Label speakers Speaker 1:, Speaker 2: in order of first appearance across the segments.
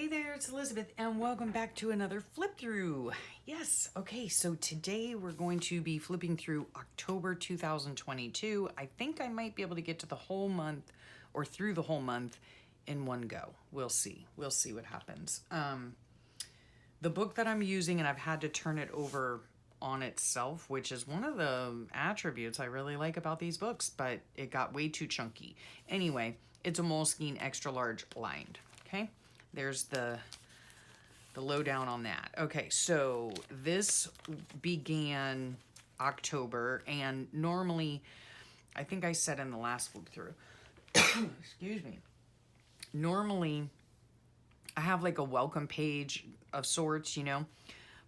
Speaker 1: Hey there, it's Elizabeth, and welcome back to another flip through. Yes, okay, so today we're going to be flipping through October 2022. I think I might be able to get to the whole month or through the whole month in one go. We'll see. We'll see what happens. The book that I'm using, and I've had to turn it over on itself, which is one of the attributes I really like about these books, but it got way too chunky. Anyway, it's a Moleskine extra large lined, okay? There's the lowdown on that. Okay, so this began October, and normally, I think I said in the last flip through, excuse me, normally I have like a welcome page of sorts, you know,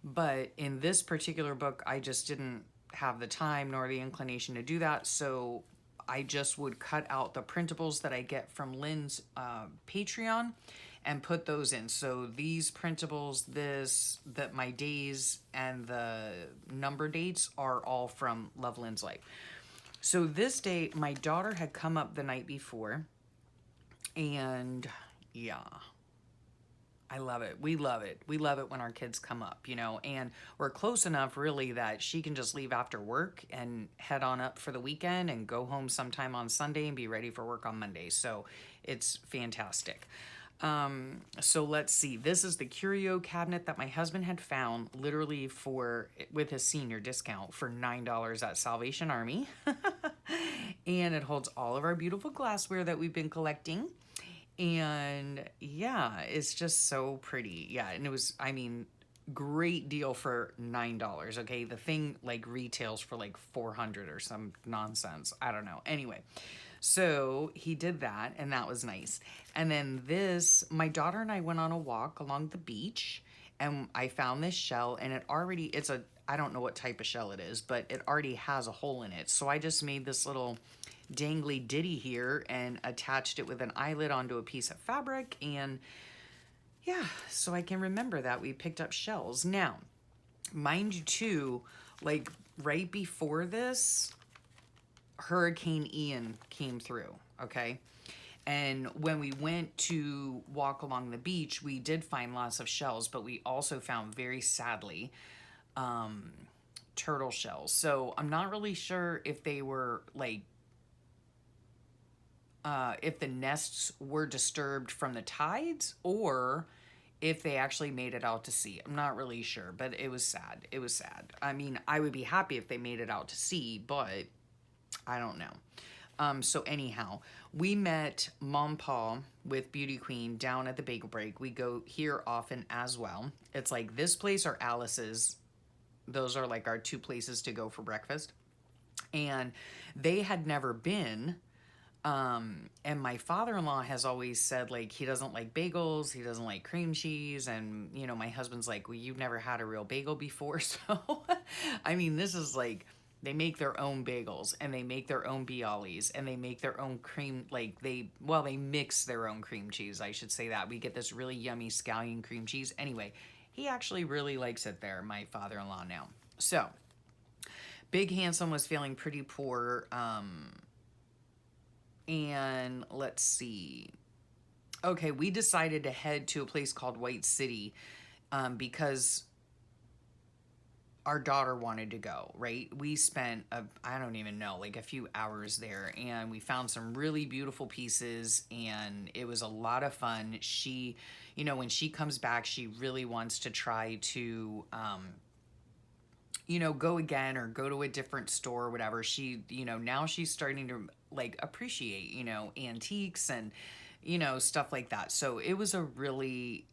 Speaker 1: but in this particular book, I just didn't have the time nor the inclination to do that, so I just would cut out the printables that I get from Lynn's Patreon and put those in. So these printables, my days and the number dates are all from Love Lynn's Life. So this day, my daughter had come up the night before, and yeah, I love it. We love it. We love it when our kids come up, you know, and we're close enough really that she can just leave after work and head on up for the weekend and go home sometime on Sunday and be ready for work on Monday. So it's fantastic. So let's see. This is the curio cabinet that my husband had found literally with his senior discount for $9 at Salvation Army. And it holds all of our beautiful glassware that we've been collecting. And yeah, it's just so pretty. Yeah, and it was, I mean, great deal for $9. Okay, the thing like retails for like 400 or some nonsense. I don't know. Anyway, so he did that, and that was nice. And then my daughter and I went on a walk along the beach, and I found this shell, and I don't know what type of shell it is, but it already has a hole in it. So I just made this little dangly ditty here and attached it with an eyelet onto a piece of fabric, and yeah, so I can remember that we picked up shells. Now, mind you too, like right before this, Hurricane Ian came through, okay? And when we went to walk along the beach, we did find lots of shells, but we also found, very sadly, turtle shells. So I'm not really sure if they were like if the nests were disturbed from the tides or if they actually made it out to sea. I'm not really sure, but it was sad. It was sad. I mean, I would be happy if they made it out to sea, but I don't know. So anyhow, we met Mom Paul with Beauty Queen down at the Bagel Break. We go here often as well. It's like this place or Alice's. Those are like our two places to go for breakfast. And they had never been. And my father-in-law has always said, like, he doesn't like bagels, he doesn't like cream cheese, and, you know, my husband's like, well, you've never had a real bagel before, so, I mean, this is like, they make their own bagels, and they make their own bialys, and they make their own cream, like, they mix their own cream cheese, I should say that. We get this really yummy scallion cream cheese. Anyway, he actually really likes it there, my father-in-law now. So, Big Handsome was feeling pretty poor, and let's see. Okay, we decided to head to a place called White City because our daughter wanted to go, right? We spent, I don't even know, like a few hours there, and we found some really beautiful pieces, and it was a lot of fun. She, you know, when she comes back, she really wants to try to, you know, go again or go to a different store or whatever. She, you know, now she's starting to like appreciate, you know, antiques and, you know, stuff like that. So it was a really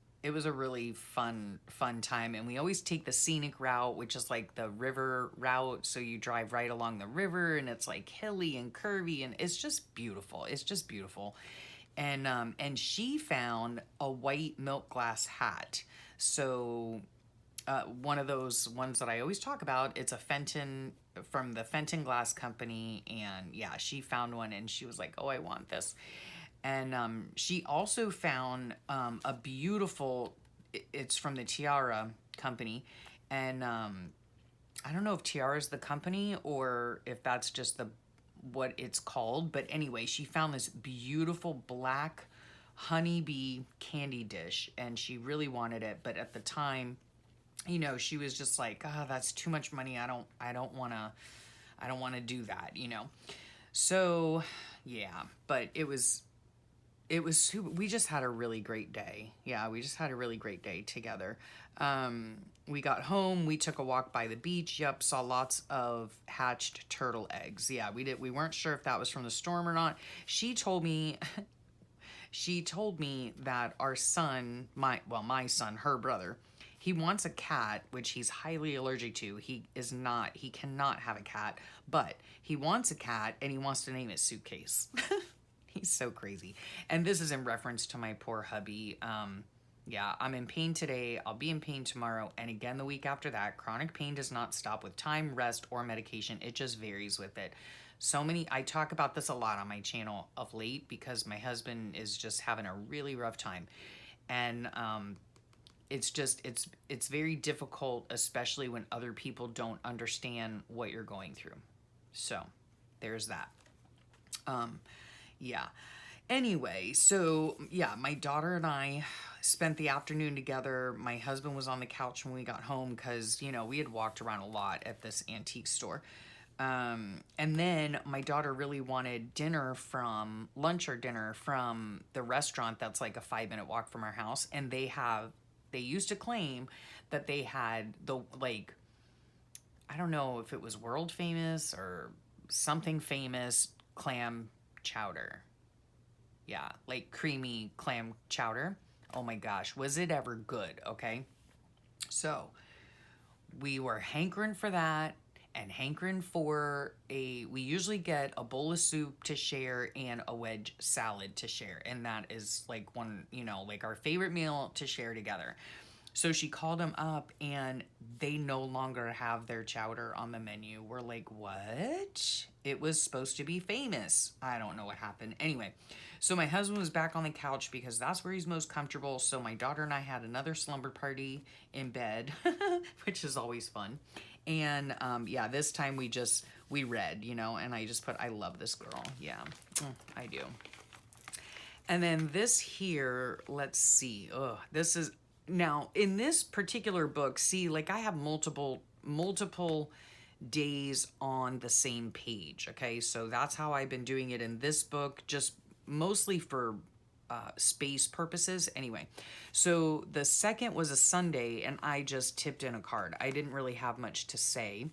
Speaker 1: fun time. And we always take the scenic route, which is like the river route. So you drive right along the river, and it's like hilly and curvy, and it's just beautiful. It's just beautiful. And she found a white milk glass hat. So one of those ones that I always talk about. It's a Fenton, from the Fenton Glass Company, and yeah, she found one, and she was like, oh, I want this. And she also found a beautiful, it's from the Tiara Company, and I don't know if Tiara is the company or if that's just what it's called, but anyway, she found this beautiful black honeybee candy dish, and she really wanted it. But at the time, you know, she was just like, "Oh, that's too much money. I don't want to do that." You know, so yeah. But we just had a really great day. Yeah, we just had a really great day together. We got home, we took a walk by the beach. Yep, saw lots of hatched turtle eggs. Yeah, we weren't sure if that was from the storm or not. She told me that our son, my son, her brother, he wants a cat, which he's highly allergic to. He cannot have a cat, but he wants a cat and he wants to name it Suitcase. He's so crazy. And this is in reference to my poor hubby. Yeah, I'm in pain today. I'll be in pain tomorrow. And again, the week after that. Chronic pain does not stop with time, rest, or medication. It just varies with it. I talk about this a lot on my channel of late because my husband is just having a really rough time. And it's very difficult, especially when other people don't understand what you're going through. So there's that. Yeah. Anyway, so yeah, my daughter and I spent the afternoon together. My husband was on the couch when we got home because, you know, we had walked around a lot at this antique store. And then my daughter really wanted lunch or dinner from the restaurant that's like a 5-minute walk from our house. And they used to claim that they had I don't know if it was world famous or something famous clam chowder. Yeah, like creamy clam chowder. Oh my gosh, was it ever good, okay? So, we were hankering for that and hankering for we usually get a bowl of soup to share and a wedge salad to share. And that is like one, you know, like our favorite meal to share together. So she called them up and they no longer have their chowder on the menu. We're like, what? It was supposed to be famous. I don't know what happened. Anyway, so my husband was back on the couch because that's where he's most comfortable. So my daughter and I had another slumber party in bed, which is always fun. And yeah, this time we read, you know, and I just put, I love this girl. Yeah, I do. And then this here, let's see. This is, now in this particular book, see, like I have multiple days on the same page. Okay, so that's how I've been doing it in this book, just mostly for space purposes. Anyway, so the second was a Sunday and I just tipped in a card. I didn't really have much to say.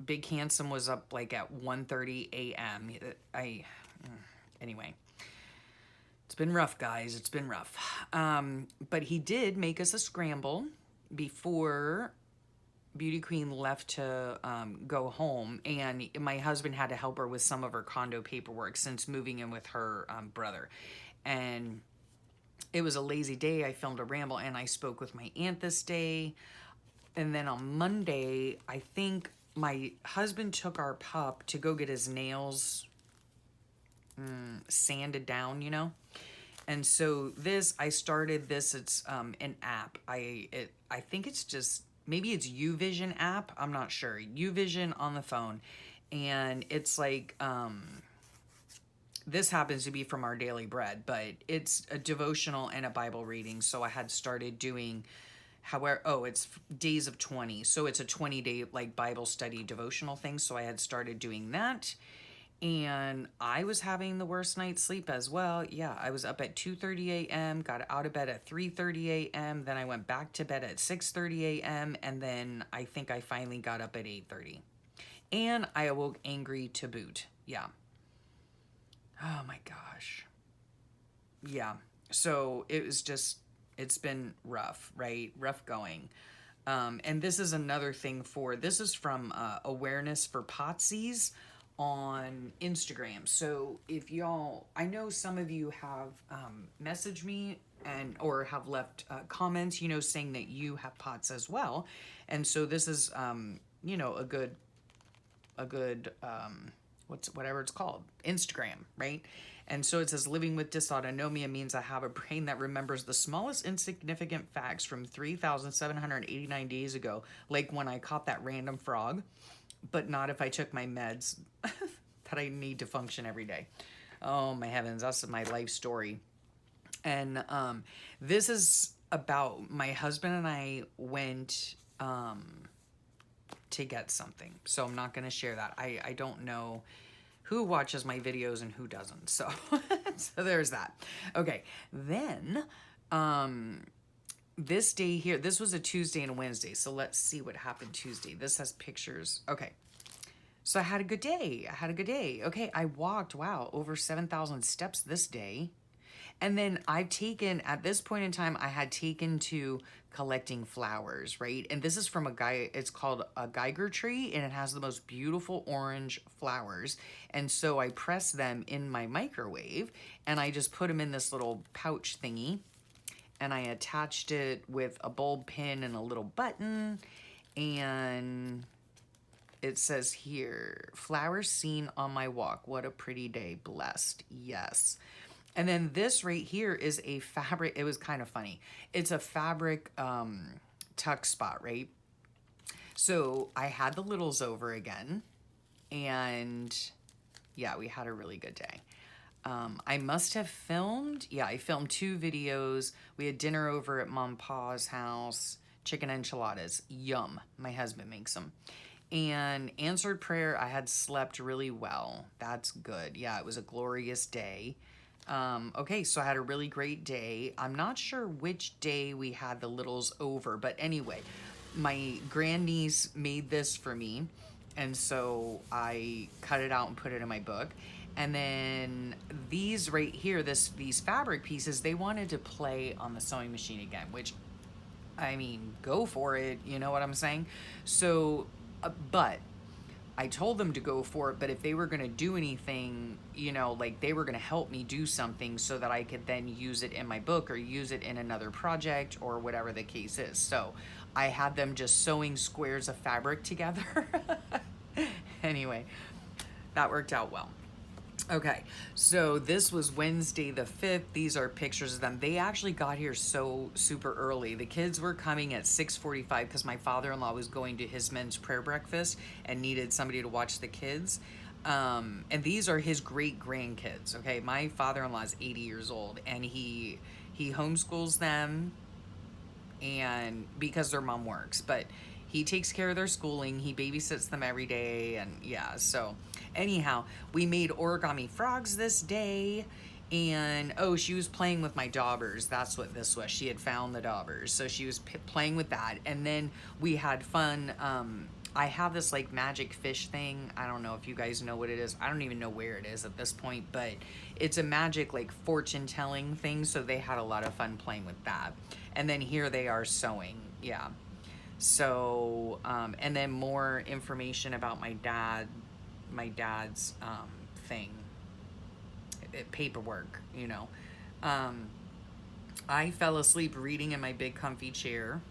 Speaker 1: Big Handsome was up like at 1:30 a.m. Anyway, it's been rough, guys. It's been rough. But he did make us a scramble before Beauty Queen left to go home, and my husband had to help her with some of her condo paperwork since moving in with her brother. And it was a lazy day. I filmed a ramble, and I spoke with my aunt this day. And then on Monday, I think my husband took our pup to go get his nails sanded down, you know. And so I started this. It's an app. I think it's just, maybe it's YouVision app. I'm not sure. YouVision on the phone. And it's like, this happens to be from Our Daily Bread, but it's a devotional and a Bible reading. So I had started doing, it's days of 20. So it's a 20-day like Bible study devotional thing. So I had started doing that. And I was having the worst night's sleep as well. Yeah, I was up at 2:30 a.m., got out of bed at 3:30 a.m., then I went back to bed at 6:30 a.m., and then I think I finally got up at 8:30. And I awoke angry to boot. Yeah. Oh my gosh. Yeah. So it was just, it's been rough, right? Rough going. And this is another thing this is from Awareness for Potsies on Instagram. So if y'all, I know some of you have messaged me or have left comments, you know, saying that you have POTS as well. And so this is, you know, a good whatever it's called, Instagram, right? And so it says, living with dysautonomia means I have a brain that remembers the smallest insignificant facts from 3,789 days ago, like when I caught that random frog, but not if I took my meds that I need to function every day. Oh my heavens, that's my life story. And this is about my husband and I went to get something. So I'm not going to share that. I don't know who watches my videos and who doesn't. So, so there's that. Okay. Then this day here, this was a Tuesday and a Wednesday. So let's see what happened Tuesday. This has pictures. Okay. So I had a good day. I had a good day. Okay. I walked, wow, over 7,000 steps this day. And then I've taken, at this point in time, I had taken to collecting flowers, right? And this is from a guy, it's called a Geiger tree, and it has the most beautiful orange flowers. And so I pressed them in my microwave, and I just put them in this little pouch thingy, and I attached it with a bulb pin and a little button, and it says here, flowers seen on my walk. What a pretty day, blessed. Yes. And then this right here is a fabric. It was kind of funny. It's a fabric tuck spot, right? So I had the littles over again. And yeah, we had a really good day. I must have filmed. Yeah, I filmed 2 videos. We had dinner over at Mom Pa's house. Chicken enchiladas. Yum. My husband makes them. And answered prayer. I had slept really well. That's good. Yeah, it was a glorious day. Okay, so I had a really great day. I'm not sure which day we had the littles over, but anyway, my grandniece made this for me, and so I cut it out and put it in my book. And then these right here, these fabric pieces, they wanted to play on the sewing machine again, which, I mean, go for it, you know what I'm saying? So, but I told them to go for it, but if they were going to do anything, you know, like they were going to help me do something so that I could then use it in my book or use it in another project or whatever the case is. So I had them just sewing squares of fabric together. Anyway, that worked out well. Okay, so this was Wednesday the 5th. These are pictures of them. They actually got here so super early. The kids were coming at 6:45 because my father-in-law was going to his men's prayer breakfast and needed somebody to watch the kids. And these are his great-grandkids, okay? My father-in-law is 80 years old, and he homeschools them and because their mom works, but he takes care of their schooling. He babysits them every day. And yeah, so anyhow, we made origami frogs this day. And oh, she was playing with my daubers. That's what this was. She had found the daubers. So she was playing with that. And then we had fun. I have this like magic fish thing. I don't know if you guys know what it is. I don't even know where it is at this point, but it's a magic like fortune telling thing. So they had a lot of fun playing with that. And then here they are sewing. Yeah. So, and then more information about my dad's thing, paperwork, you know. I fell asleep reading in my big comfy chair.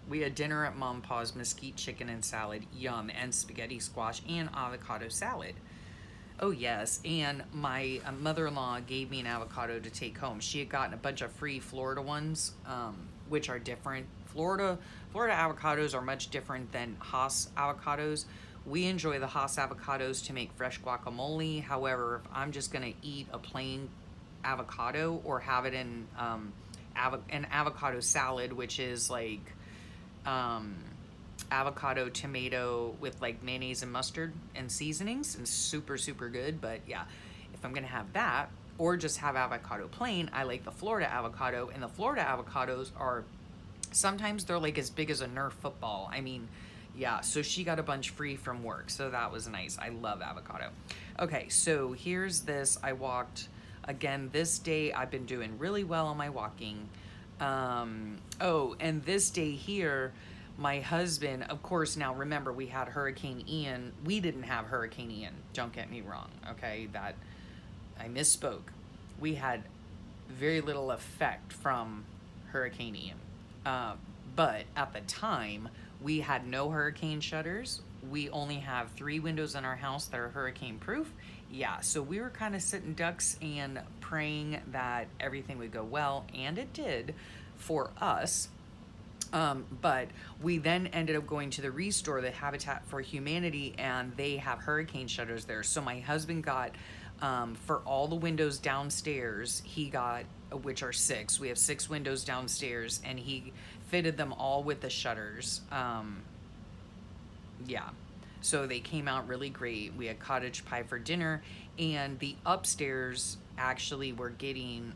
Speaker 1: We had dinner at Mom Pa's, mesquite chicken and salad, yum, and spaghetti squash and avocado salad. Oh yes, and my mother-in-law gave me an avocado to take home. She had gotten a bunch of free Florida ones, which are different. Florida avocados are much different than Hass avocados. We enjoy the Hass avocados to make fresh guacamole. However, if I'm just gonna eat a plain avocado or have it in an avocado salad, which is like avocado tomato with like mayonnaise and mustard and seasonings, and super good. But yeah, if I'm gonna have that or just have avocado plain, I like the Florida avocado. And the Florida avocados are sometimes they're like as big as a Nerf football. I mean, yeah, so she got a bunch free from work, so that was nice. I love avocado. Okay, so here's this. I walked again this day. I've been doing really well on my walking. Oh, and this day here, my husband, of course, now remember we had Hurricane Ian. We didn't have Hurricane Ian, don't get me wrong, okay? That, I misspoke. We had very little effect from Hurricane Ian. But at the time, we had no hurricane shutters. We only have 3 windows in our house that are hurricane proof. Yeah, so we were kind of sitting ducks and praying that everything would go well, and it did for us. But we then ended up going to the Restore, the Habitat for Humanity, and they have hurricane shutters there. So my husband got For all the windows downstairs, he got, which are six. We have six windows downstairs, and he fitted them all with the shutters. Yeah. So they came out really great. We had cottage pie for dinner, and the upstairs actually we're getting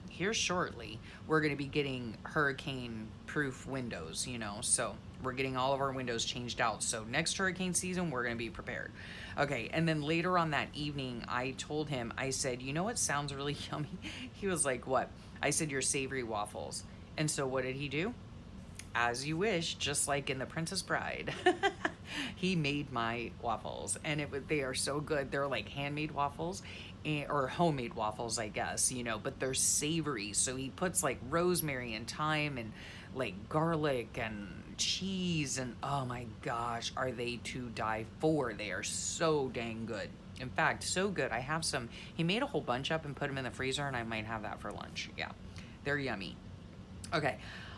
Speaker 1: here shortly. We're going to be getting hurricane proof windows, So we're getting all of our windows changed out. So next hurricane season, we're going to be prepared. Okay, and then later on that evening, I told him, I said, "You know what sounds really yummy?" He was like, "What?" I said, "Your savory waffles." And so what did he do? As you wish, just like in The Princess Bride. He made my waffles, and they are so good. They're like handmade waffles, or homemade waffles, I guess, but they're savory. So he puts like rosemary and thyme and like garlic and cheese, and oh my gosh, are they to die for? They are so dang good. In fact, so good. I have some. He made a whole bunch up and put them in the freezer, and I might have that for lunch. Yeah, they're yummy. Okay.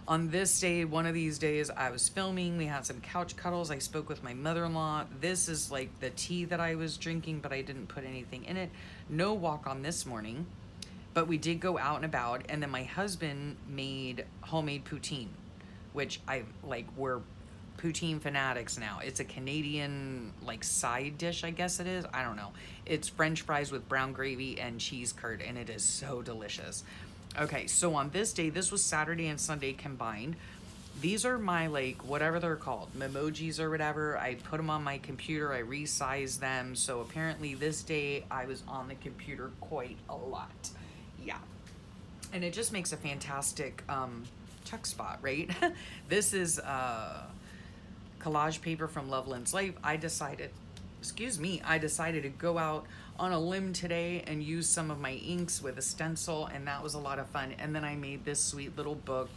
Speaker 1: On this day, one of these days, I was filming. We had some couch cuddles. I spoke with my mother-in-law. This is like the tea that I was drinking, but I didn't put anything in it. No walk on this morning, but we did go out and about. And then my husband made homemade poutine, which we're poutine fanatics now. It's a Canadian like side dish, I guess it is. I don't know. It's French fries with brown gravy and cheese curd, and it is so delicious. Okay, so on this day, this was Saturday and Sunday combined. These are my, like, whatever they're called, memojis or whatever. I put them on my computer. I resized them. So apparently this day I was on the computer quite a lot. Yeah. And it just makes a fantastic tuck spot, right? This is collage paper from Loveland's Life. I decided to go out on a limb today and use some of my inks with a stencil, and that was a lot of fun. And then I made this sweet little book,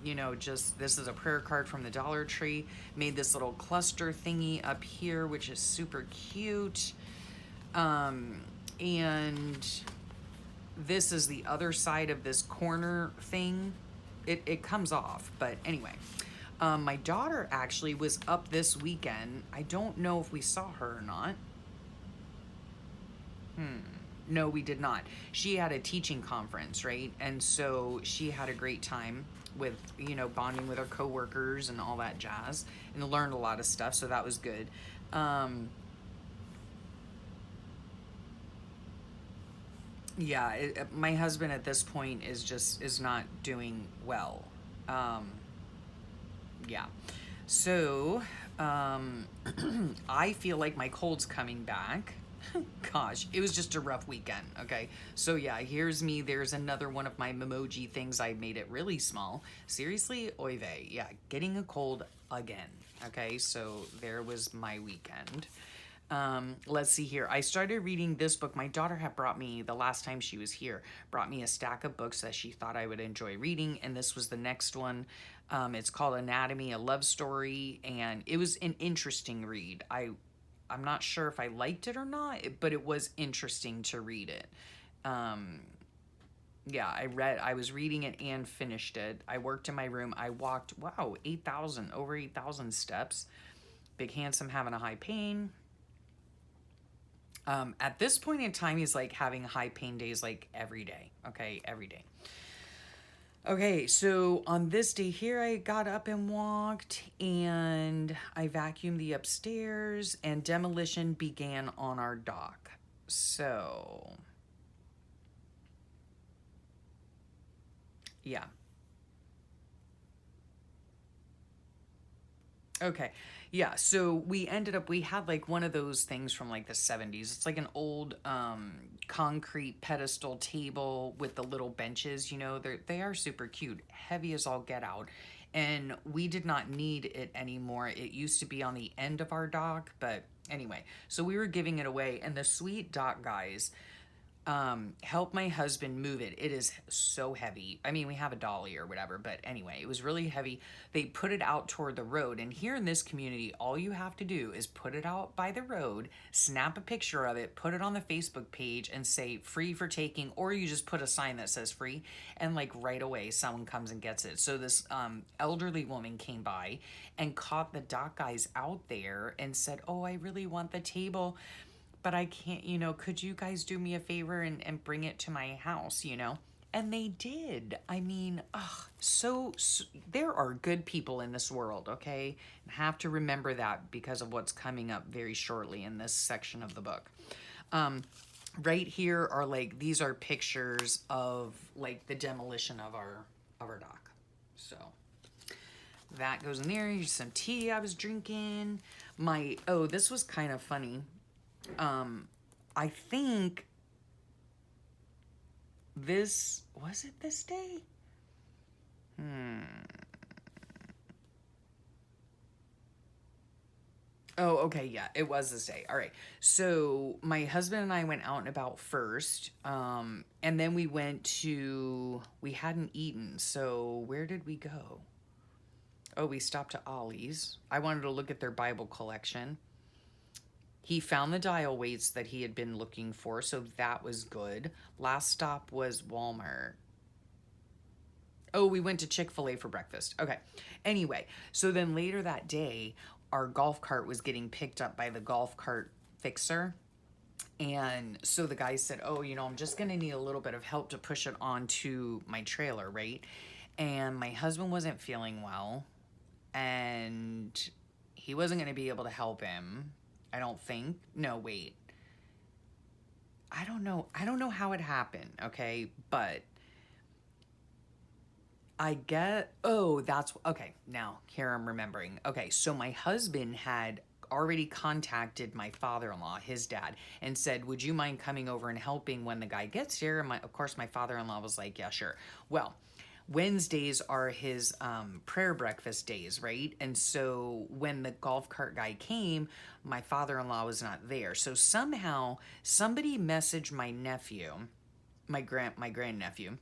Speaker 1: this is a prayer card from the Dollar Tree. Made this little cluster thingy up here, which is super cute. And this is the other side of this corner thing. It comes off, but anyway. My daughter actually was up this weekend. I don't know if we saw her or not. No, we did not. She had a teaching conference, right? And so she had a great time with, bonding with her coworkers and all that jazz, and learned a lot of stuff. So that was good. My husband at this point is not doing well. Yeah. So, I feel like my cold's coming back. Gosh, it was just a rough weekend, okay? So yeah, here's me. There's another one of my memoji things. I made it really small. Seriously, oy vey. Yeah, getting a cold again, okay? So there was my weekend. Let's see here. I started reading this book. My daughter had brought me, the last time she was here, brought me a stack of books that she thought I would enjoy reading, and this was the next one. It's called Anatomy, a Love Story, and it was an interesting read. I'm not sure if I liked it or not, but it was interesting to read it. I was reading it and finished it. I worked in my room. I walked, over 8,000 steps. Big Handsome having a high pain. At this point in time, he's like having high pain days like every day. Okay, every day. Okay, so on this day here, I got up and walked, and I vacuumed the upstairs, and demolition began on our dock. So, yeah. Okay. Yeah, so we had like one of those things from like the 70s. It's like an old concrete pedestal table with the little benches, they are super cute, heavy as all get out. And we did not need it anymore. It used to be on the end of our dock, but anyway, so we were giving it away, and the sweet dock guys help my husband move it. It is so heavy. I mean, we have a dolly or whatever, but anyway, it was really heavy. They put it out toward the road, and here in this community, all you have to do is put it out by the road, snap a picture of it, put it on the Facebook page, and say free for taking, or you just put a sign that says free, and like right away someone comes and gets it. So this elderly woman came by and caught the dock guys out there and said, "Oh, I really want the table." but I can't, could you guys do me a favor and bring it to my house? And they did. I mean, so there are good people in this world, okay? Have to remember that because of what's coming up very shortly in this section of the book. Right here are like, these are pictures of like the demolition of our dock. So that goes in there. Here's some tea I was drinking. This was kind of funny. I think was it this day? Oh, okay, yeah, it was this day. All right. So my husband and I went out and about first. And then we hadn't eaten. So where did we go? Oh, we stopped at Ollie's. I wanted to look at their Bible collection. He found the dial weights that he had been looking for, so that was good. Last stop was Walmart. Oh, we went to Chick-fil-A for breakfast. Okay. Anyway, so then later that day, our golf cart was getting picked up by the golf cart fixer. And so the guy said, oh, I'm just going to need a little bit of help to push it onto my trailer, right? And my husband wasn't feeling well, and he wasn't going to be able to help him. I don't think. No, wait. I don't know how it happened, okay? But okay, now here I'm remembering. Okay, so my husband had already contacted my father-in-law, his dad, and said, would you mind coming over and helping when the guy gets here? And of course, my father-in-law was like, yeah, sure. Well, Wednesdays are his prayer breakfast days, right? And so when the golf cart guy came, my father-in-law was not there. So somehow somebody messaged my nephew, my grandnephew,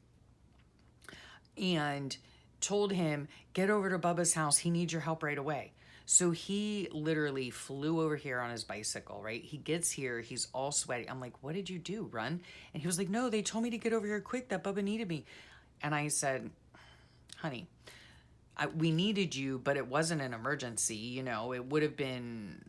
Speaker 1: and told him, get over to Bubba's house. He needs your help right away. So he literally flew over here on his bicycle, right? He gets here, he's all sweaty. I'm like, what did you do, run? And he was like, no, they told me to get over here quick, that Bubba needed me. And I said, honey, we needed you, but it wasn't an emergency. It would have been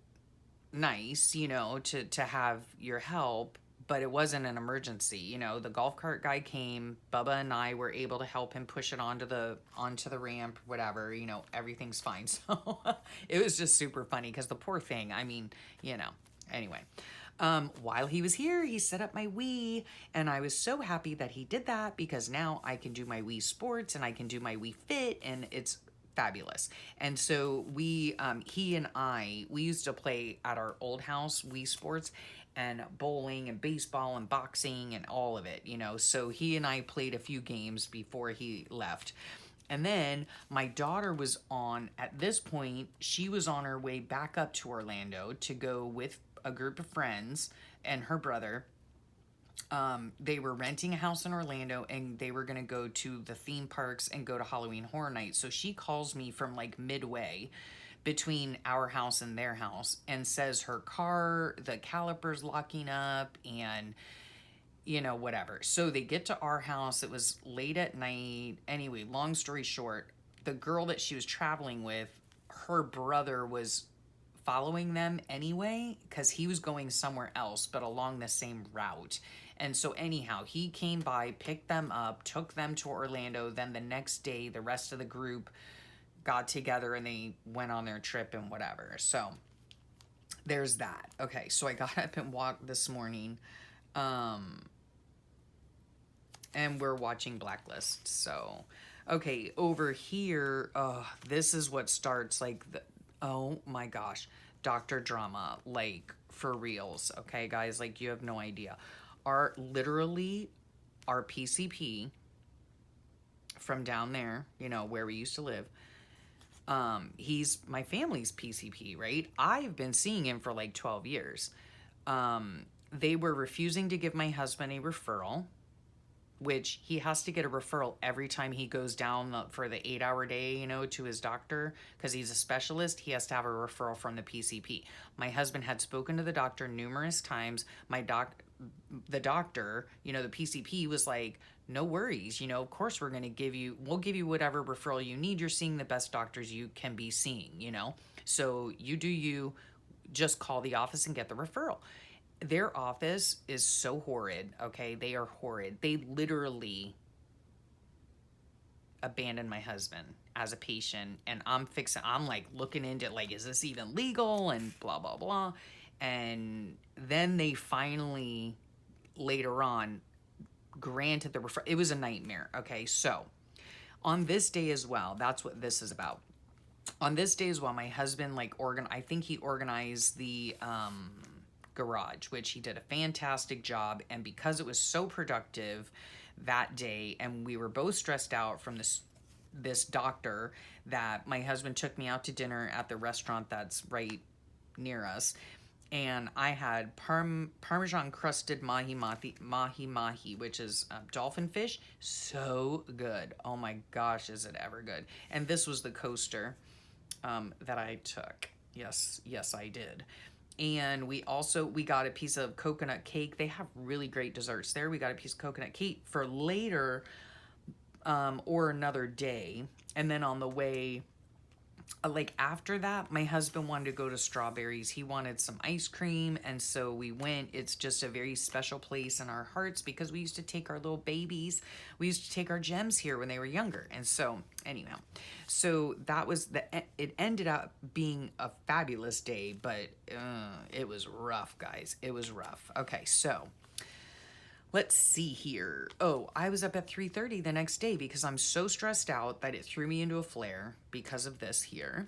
Speaker 1: nice, to have your help, but it wasn't an emergency. The golf cart guy came, Bubba and I were able to help him push it onto the ramp, whatever, everything's fine. So it was just super funny because the poor thing, I mean, anyway. While he was here, he set up my Wii, and I was so happy that he did that because now I can do my Wii Sports and I can do my Wii Fit, and it's fabulous. And so he and we used to play at our old house Wii Sports, and bowling and baseball and boxing and all of it, So he and I played a few games before he left. And then my daughter was at this point, she was on her way back up to Orlando to go with a group of friends and her brother. They were renting a house in Orlando, and they were going to go to the theme parks and go to Halloween Horror Nights. So she calls me from like midway between our house and their house and says her car, the caliper's locking up, and whatever. So they get to our house. It was late at night. Anyway, long story short, the girl that she was traveling with, her brother was following them anyway because he was going somewhere else, but along the same route. And so anyhow, he came by, picked them up, took them to Orlando. Then the next day, the rest of the group got together and they went on their trip and whatever. So there's that. Okay, so I got up and walked this morning, and we're watching Blacklist. So, okay, over here, this is what starts like oh my gosh, Dr. Drama, like for reals. Okay, guys, like you have no idea. Our PCP from down there, where we used to live, he's my family's PCP, right? I've been seeing him for like 12 years. They were refusing to give my husband a referral, which he has to get a referral every time he goes down for the 8-hour day, to his doctor, because he's a specialist. He has to have a referral from the PCP. My husband had spoken to the doctor numerous times. The doctor, the PCP was like, no worries, of course we'll give you whatever referral you need. You're seeing the best doctors you can be seeing, so you just call the office and get the referral. Their office is so horrid, okay? They are horrid. They literally abandoned my husband as a patient, and I'm like looking into like, is this even legal, and blah blah blah. And then they finally later on granted the it was a nightmare. Okay, so on this day as well, that's what this is about. On this day as well, my husband like I think he organized the garage, which he did a fantastic job. And because it was so productive that day, and we were both stressed out from this doctor, that my husband took me out to dinner at the restaurant that's right near us. And I had Parmesan crusted mahi, which is dolphin fish. So good. Oh my gosh, is it ever good. And this was the coaster that I took. Yes, I did. And we got a piece of coconut cake. They have really great desserts there. We got a piece of coconut cake for later or another day. And then on the way, like after that, my husband wanted to go to Strawberries. He wanted some ice cream, and so we went. It's just a very special place in our hearts because we used to take our little babies. We used to take our gems here when they were younger. And so anyhow, so that was it ended up being a fabulous day, but it was rough, guys. It was rough. Okay, so let's see here. Oh, I was up at 3:30 the next day because I'm so stressed out that it threw me into a flare because of this here.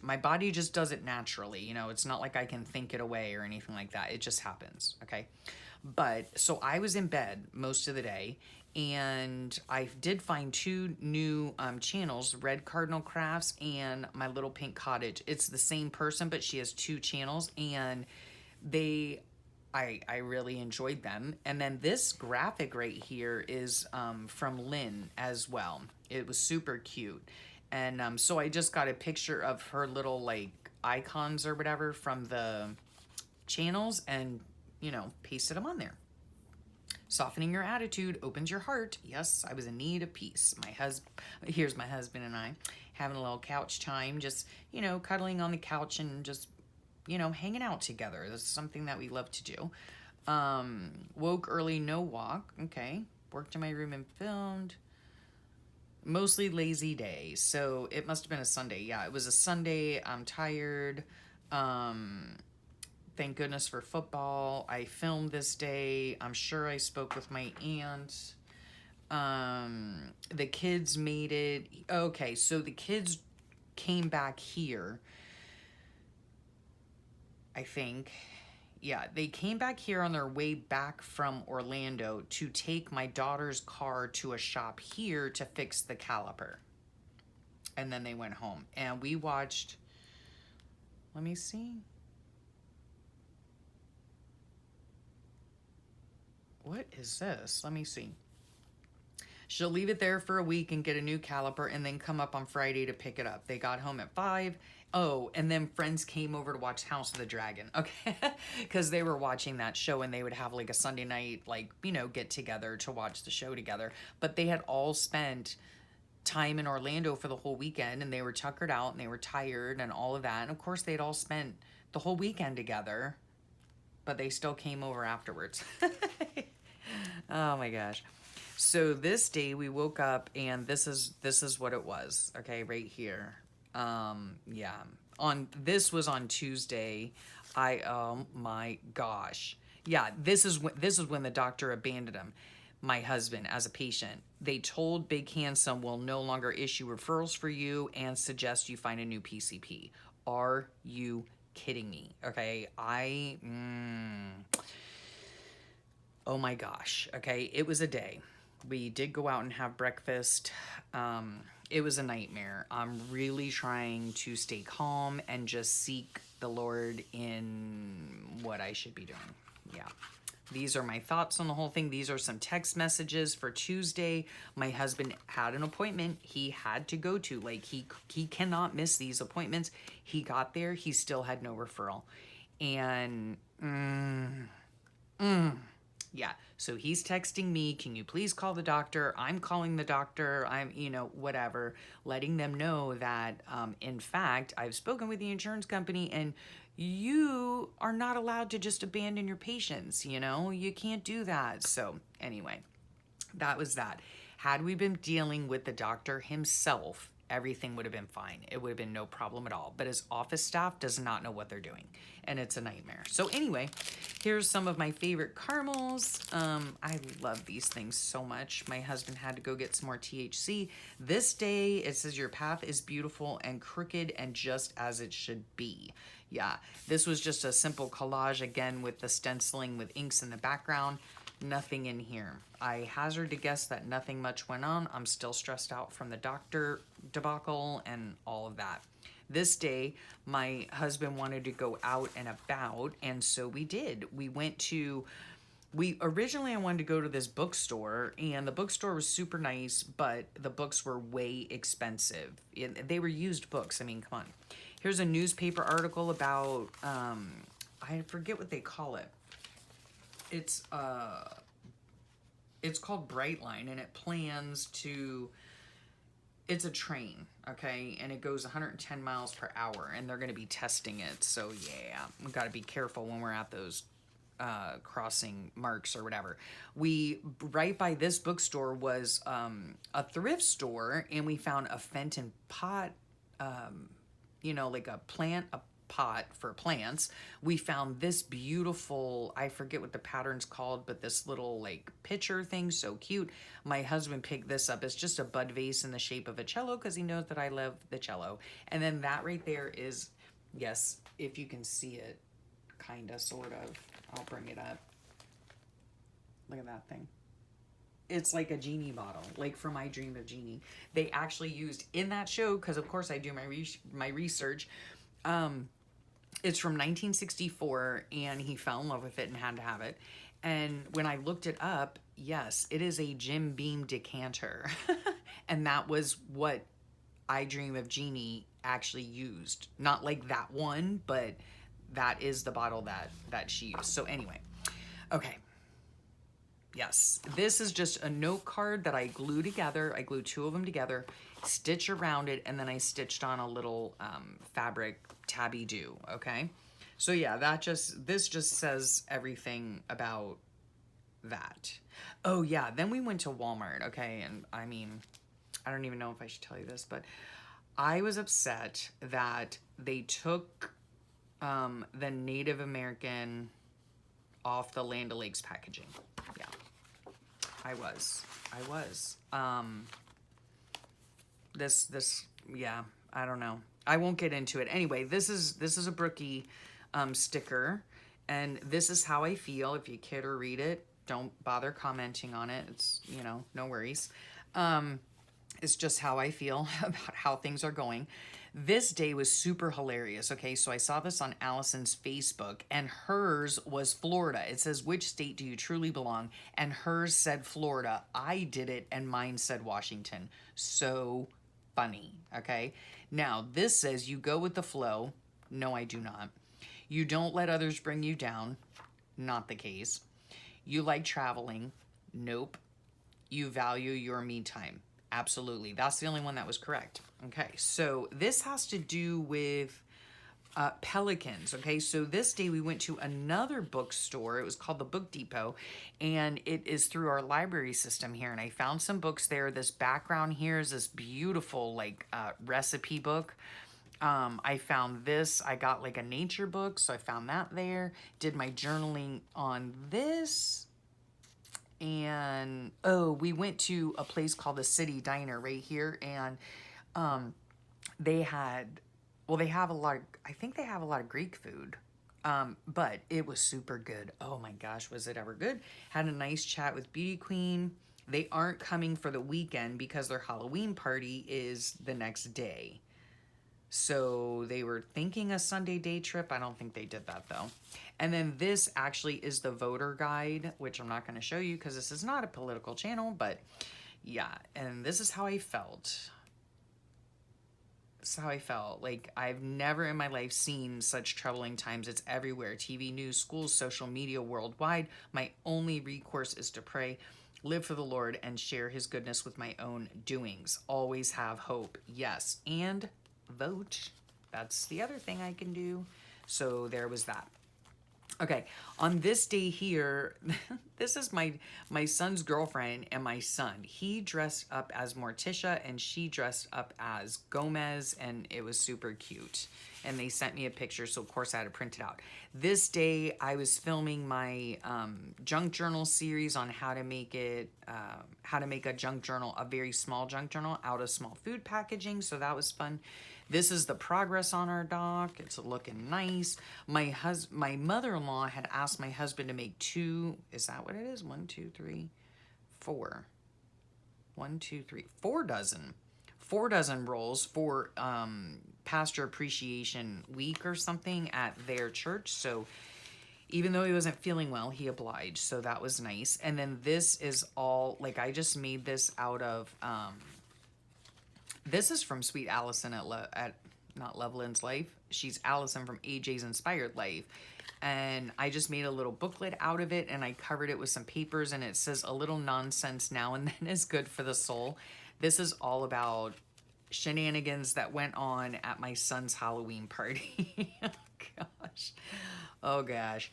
Speaker 1: My body just does it naturally. You know, it's not like I can think it away or anything like that. It just happens, okay? But so I was in bed most of the day, and I did find two new channels, Red Cardinal Crafts and My Little Pink Cottage. It's the same person, but she has two channels, and I really enjoyed them. And then this graphic right here is from Lynn as well. It was super cute. And so I just got a picture of her little like icons or whatever from the channels and, you know, pasted them on there. Softening your attitude opens your heart. Yes, I was in need of peace. Here's my husband and I having a little couch time, just, you know, cuddling on the couch and just, you know, hanging out together. That's something that we love to do. Woke early, no walk. Okay. Worked in my room and filmed. Mostly lazy day. So it must have been a Sunday. Yeah, it was a Sunday. I'm tired. Thank goodness for football. I filmed this day. I'm sure I spoke with my aunt. The kids made it. Okay, so the kids came back here, I think. Yeah, they came back here on their way back from Orlando to take my daughter's car to a shop here to fix the caliper. And then they went home. And we watched, let me see. What is this? Let me see. She'll leave it there for a week and get a new caliper and then come up on Friday to pick it up. They got home at 5. Oh, and then friends came over to watch House of the Dragon, okay? Because they were watching that show, and they would have like a Sunday night, like, you know, get together to watch the show together. But they had all spent time in Orlando for the whole weekend, and they were tuckered out and they were tired and all of that. And of course, they'd all spent the whole weekend together, but they still came over afterwards. Oh my gosh. So this day we woke up, and this is what it was, okay, right here. Yeah, this was on Tuesday. Oh my gosh. Yeah, this is when the doctor abandoned him, my husband, as a patient. They told Big Handsome will no longer issue referrals for you and suggest you find a new PCP. Are you kidding me? Okay, oh my gosh. Okay, it was a day. We did go out and have breakfast. It was a nightmare. I'm really trying to stay calm and just seek the Lord in what I should be doing. Yeah. These are my thoughts on the whole thing. These are some text messages for Tuesday. My husband had an appointment he had to go to. Like, he cannot miss these appointments. He got there. He still had no referral. And, yeah, so he's texting me, can you please call the doctor? I'm calling the doctor. I'm, you know, whatever, letting them know that, in fact, I've spoken with the insurance company, and you are not allowed to just abandon your patients, you know? You can't do that. So anyway, that was that. Had we been dealing with the doctor himself, everything would have been fine. It would have been no problem at all. But his office staff does not know what they're doing, and it's a nightmare. So anyway, here's some of my favorite caramels. I love these things so much. My husband had to go get some more THC. This day, it says your path is beautiful and crooked and just as it should be. Yeah, this was just a simple collage, again, with the stenciling with inks in the background. Nothing in here. I hazard to guess that nothing much went on. I'm still stressed out from the doctor debacle and all of that. This day, my husband wanted to go out and about, and so we did. Originally I wanted to go to this bookstore, and the bookstore was super nice, but the books were way expensive. They were used books. I mean, come on. Here's a newspaper article about, I forget what they call it. It's called Brightline, and it plans to, it's a train, okay, and it goes 110 miles per hour, and they're going to be testing it. So yeah, we've got to be careful when we're at those crossing marks or whatever. Right by this bookstore was a thrift store, and we found a Fenton pot, like a pot for plants. We found this beautiful, I forget what the pattern's called, but this little like pitcher thing, so cute. My husband picked this up. It's just a bud vase in the shape of a cello because he knows that I love the cello. And then that right there is, yes, if you can see it, kind of, sort of. I'll bring it up. Look at that thing. It's like a genie bottle, like from I Dream of Jeannie. They actually used in that show, because of course I do my research. It's from 1964, and he fell in love with it and had to have it. And when I looked it up, yes, it is a Jim Beam decanter. And that was what I Dream of Jeannie actually used. Not like that one, but that is the bottle that she used. So anyway, okay. Yes, this is just a note card that I glue together. I glue two of them together, stitch around it, and then I stitched on a little fabric tabby do, okay? So yeah, this just says everything about that. Oh yeah, then we went to Walmart, okay? And I mean, I don't even know if I should tell you this, but I was upset that they took the Native American off the Land O'Lakes packaging. Yeah, I was. Yeah, I don't know. I won't get into it. Anyway, this is a Brookie sticker, and this is how I feel. If you kid or read it, don't bother commenting on it. It's, no worries. It's just how I feel about how things are going. This day was super hilarious. Okay, so I saw this on Allison's Facebook, and hers was Florida. It says, which state do you truly belong? And hers said Florida. I did it, and mine said Washington. So funny, okay? Now, this says you go with the flow. No, I do not. You don't let others bring you down. Not the case. You like traveling. Nope. You value your me time. Absolutely. That's the only one that was correct. Okay, so this has to do with pelicans. Okay, so this day we went to another bookstore. It was called the Book Depot, and it is through our library system here. And I found some books there. This background here is this beautiful like recipe book. I found this. I got like a nature book, so I found that there. Did my journaling on this. And we went to a place called the City Diner right here, and they have a lot of, I think they have a lot of Greek food, but it was super good. Oh my gosh, was it ever good? Had a nice chat with Beauty Queen. They aren't coming for the weekend because their Halloween party is the next day. So they were thinking a Sunday day trip. I don't think they did that though. And then this actually is the voter guide, which I'm not going to show you because this is not a political channel, but yeah. And this is how I felt. This is how I felt. Like, I've never in my life seen such troubling times. It's everywhere. TV, news, schools, social media, worldwide. My only recourse is to pray, live for the Lord, and share his goodness with my own doings. Always have hope. Yes. And vote. That's the other thing I can do. So there was that. Okay, on this day here, this is my son's girlfriend and my son. He dressed up as Morticia and she dressed up as Gomez, and it was super cute. And they sent me a picture, so of course I had to print it out. This day I was filming my junk journal series on how to make it, how to make a junk journal, a very small junk journal out of small food packaging. So that was fun. This is the progress on our dock. It's looking nice. My mother-in-law had asked my husband to make 2, is that what it is? 1, 2, 3, 4. 1, 2, 3, 4 dozen. 4 dozen rolls for Pastor Appreciation Week or something at their church. So even though he wasn't feeling well, he obliged. So that was nice. And then this is all, like, I just made this out of... this is from Sweet Allison at not Loveland's Life. She's Allison from AJ's Inspired Life. And I just made a little booklet out of it, and I covered it with some papers, and it says a little nonsense now and then is good for the soul. This is all about shenanigans that went on at my son's Halloween party. Oh, gosh. Oh, gosh.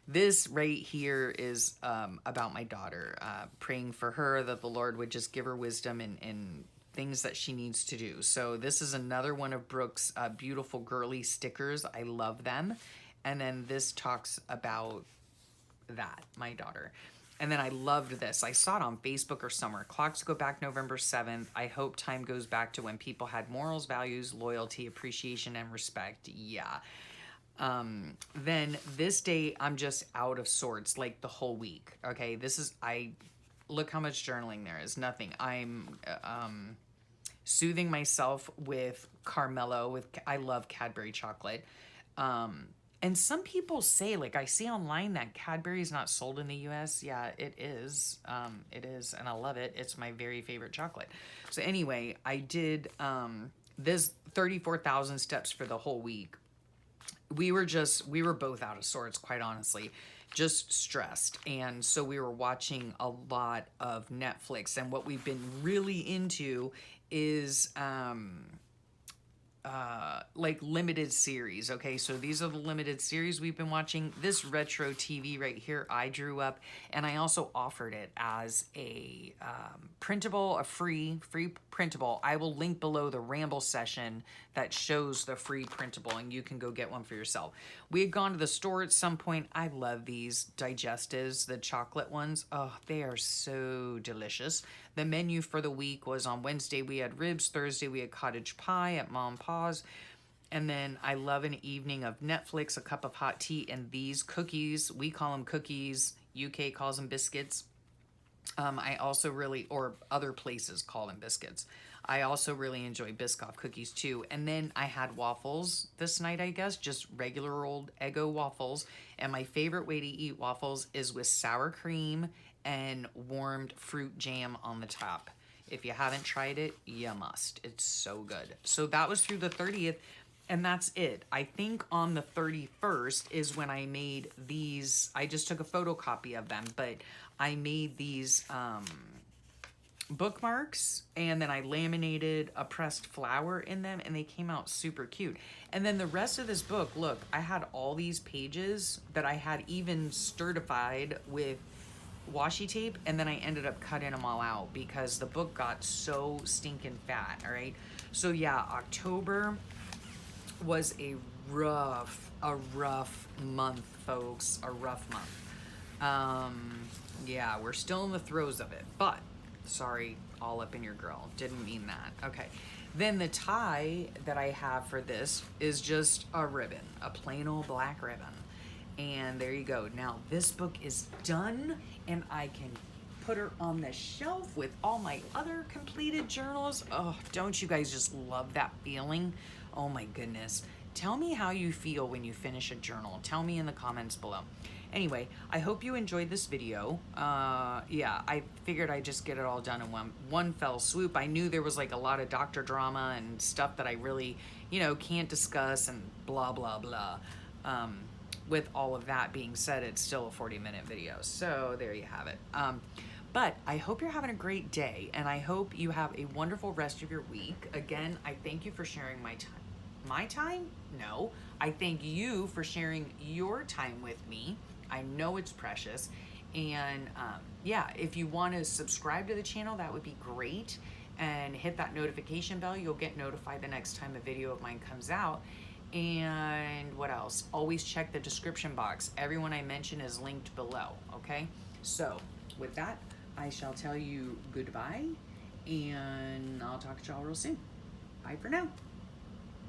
Speaker 1: This right here is about my daughter, praying for her that the Lord would just give her wisdom and things that she needs to do. So this is another one of Brooke's beautiful girly stickers. I love them. And then this talks about that, my daughter. And then I loved this. I saw it on Facebook or somewhere. Clocks go back November 7th. I hope time goes back to when people had morals, values, loyalty, appreciation, and respect. Yeah. Then this day, I'm just out of sorts, like the whole week. Okay, this is, look how much journaling there is. Nothing. I'm soothing myself with Carmelo. I love Cadbury chocolate. And some people say, like, I see online that Cadbury is not sold in the U.S. Yeah, it is. It is, and I love it. It's my very favorite chocolate. So anyway, I did this 34,000 steps for the whole week. We were both out of sorts, quite honestly, just stressed. And so we were watching a lot of Netflix, and what we've been really into is like limited series. Okay, so these are the limited series we've been watching. This retro TV right here, I drew up, and I also offered it as a printable, a free printable. I will link below the ramble session that shows the free printable, and you can go get one for yourself. We had gone to the store at some point. I love these digestives, the chocolate ones. Oh, they are so delicious. The menu for the week was on Wednesday we had ribs, Thursday we had cottage pie at Mom Pa's, and then I love an evening of Netflix, a cup of hot tea, and these cookies. We call them cookies. UK calls them biscuits. I also really, or other places call them biscuits. I also really enjoy Biscoff cookies too. And then I had waffles this night, I guess, just regular old Eggo waffles. And my favorite way to eat waffles is with sour cream and warmed fruit jam on the top. If you haven't tried it, you must. It's so good. So that was through the 30th, and that's it. I think on the 31st is when I made these. I just took a photocopy of them, but I made these bookmarks, and then I laminated a pressed flower in them, and they came out super cute. And then the rest of this book, look, I had all these pages that I had even certified with washi tape, and then I ended up cutting them all out because the book got so stinking fat. All right, so yeah, October was a rough month, folks. A rough month. Yeah, we're still in the throes of it, but sorry, all up in your girl, didn't mean that. Okay, then the tie that I have for this is just a ribbon, a plain old black ribbon. And there you go. Now this book is done, and I can put her on the shelf with all my other completed journals. Oh, don't you guys just love that feeling? Oh my goodness. Tell me how you feel when you finish a journal. Tell me in the comments below. Anyway, I hope you enjoyed this video. Yeah, I figured I'd just get it all done in one fell swoop. I knew there was like a lot of doctor drama and stuff that I really, can't discuss and blah, blah, blah. With all of that being said, it's still a 40-minute video. So there you have it. But I hope you're having a great day, and I hope you have a wonderful rest of your week. Again, I thank you for sharing my time. my time? No. I thank you for sharing your time with me. I know it's precious. And yeah, if you want to subscribe to the channel, that would be great. And hit that notification bell. You'll get notified the next time a video of mine comes out. And what else? Always check the description box. Everyone I mention is linked below, okay? So with that, I shall tell you goodbye, and I'll talk to y'all real soon. Bye for now.